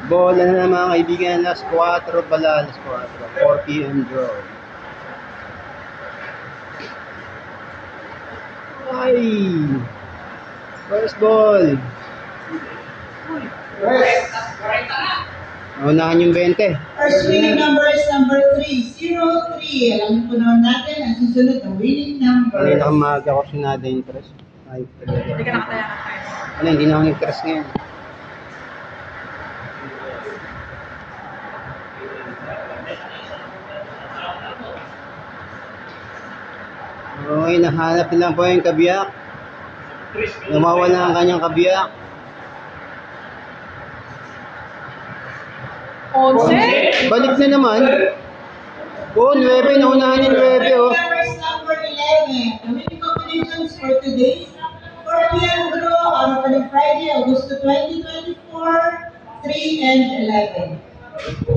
Bola na mga kaibigan, last 4 pala, last 4 p.m. draw. Ay! First ball. Unahan yung 20. First winning number is number 303. Alam po naman natin ang susunod na winning number. Hindi na kamaga ko sinada yung tres. Ay, Hindi ka nakatayangan. hindi na ako nag-tres ngayon. Okay, nahanap lang po yung kabiyak. Nawawala ang kanyang kabiyak. 11? Balik na naman. Oh, 9. Naunahan yung 9, oh. Number is number 11. The winning combinations for today's 4 p.m. draw on Friday, August 2024, 3 and 11.